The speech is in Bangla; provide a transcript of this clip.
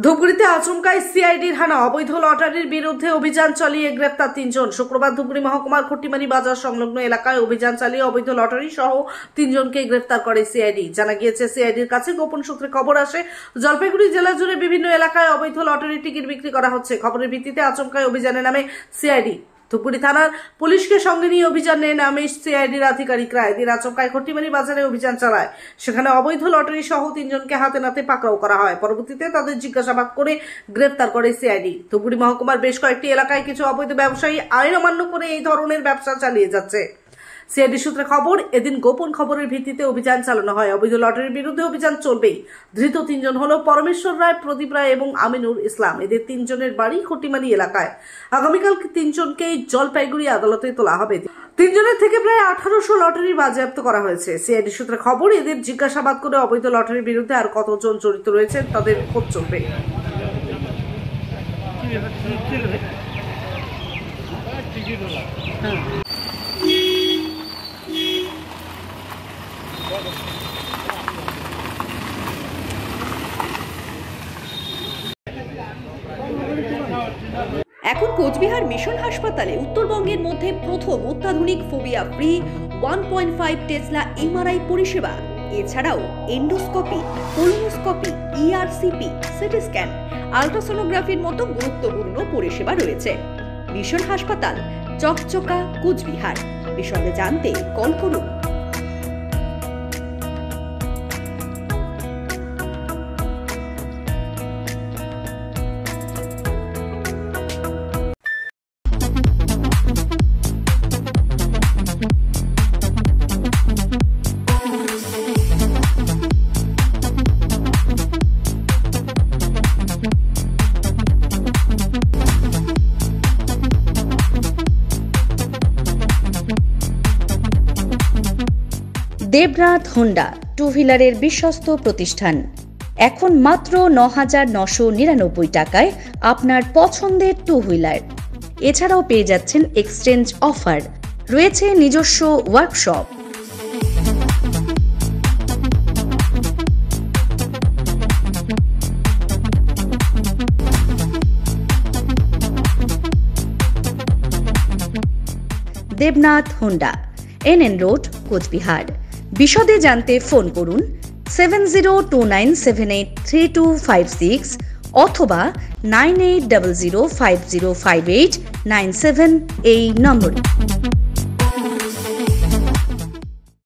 ধূপগুড়িতে আচমকায় সিআইডির হানা, অবৈধ লটারির বিরুদ্ধে অভিযান চালিয়ে গ্রেপ্তার ৩ জন। শুক্রবার ধূপগুড়ি মহকুমার খট্টিমারি বাজার সংলগ্ন এলাকায় অভিযান চালিয়ে অবৈধ লটারি সহ ৩ জনকে গ্রেপ্তার করে সিআইডি। জানা গিয়েছে, সিআইডির কাছে গোপন সূত্রে খবর আসে জলপাইগুড়ি জেলা জুড়ে বিভিন্ন এলাকায় অবৈধ লটারি টিকিট বিক্রি করা হচ্ছে। খবরের ভিত্তিতে আচমকায় অভিযানে নামে সিআইডি। ধূপগুড়ি থানার পুলিশকে সঙ্গে নিয়ে অভিযানে নামে সিআইডির আধিকারিকরা। এদিন আচমকায় খট্টিমারি বাজারে অভিযান চালায়। সেখানে অবৈধ লটারি সহ ৩ জনকে হাতে নাতে পাকড়াও করা হয়। পরবর্তীতে তাদের জিজ্ঞাসাবাদ করে গ্রেপ্তার করে সিআইডি। ধূপগুড়ি মহকুমার বেশ কয়েকটি এলাকায় কিছু অবৈধ ব্যবসায়ী আইন অমান্য করে এই ধরনের ব্যবসা চালিয়ে যাচ্ছে। সিআইডি সূত্রে খবর, এদিন গোপন খবরের ভিত্তিতে অভিযান চালানো হয়। অবৈধ লটারির বিরুদ্ধে অভিযান চলবেই। ধৃত ৩ জন হলো পরমেশ্বর রায়, প্রদীপ রায় এবং আমিনুর ইসলাম। এদের ৩ জনের বাড়ি খট্টিমারি এলাকায়। আগামীকাল ৩ জনকেই জলপাইগুড়ি আদালতে তোলা হবে। ৩ জনের থেকে প্রায় 1800 লটারি বাজেয়াপ্ত করা হয়েছে। সিআইডি সূত্রে খবর, এদের জিজ্ঞাসাবাদ করে অবৈধ লটারির বিরুদ্ধে আর কতজন জড়িত রয়েছে তাদের খোঁজ চলবে। এখন কোচবিহার মিশন হাসপাতালে উত্তরবঙ্গের মধ্যে প্রথম অত্যাধুনিক ফোবিয়া ফ্রি 1.5 টেসলা এমআরআই পরিষেবা। এছাড়াও endoscopy, colonoscopy, ERCP, CT scan, আল্ট্রাসোনোগ্রাফির মতো গুরুত্বপূর্ণ পরিষেবা রয়েছে। মিশন হাসপাতাল, চকচকা, কোচবিহার। বিশদে জানতে কল করুন। দেবনাথ হোন্ডা টু হুইলারের বিশ্বস্ত প্রতিষ্ঠান। এখন মাত্র ৯,৯৯৯ টাকায় আপনার পছন্দের টু হুইলার। এছাড়াও পেয়ে যাচ্ছেন এক্সচেঞ্জ অফার। রয়েছে নিজস্ব workshop. Debnath Honda, NN road, Cooch Behar. বিশদে জানতে ফোন করুন 7029783256 অথবা 9800505897 এই নম্বরে।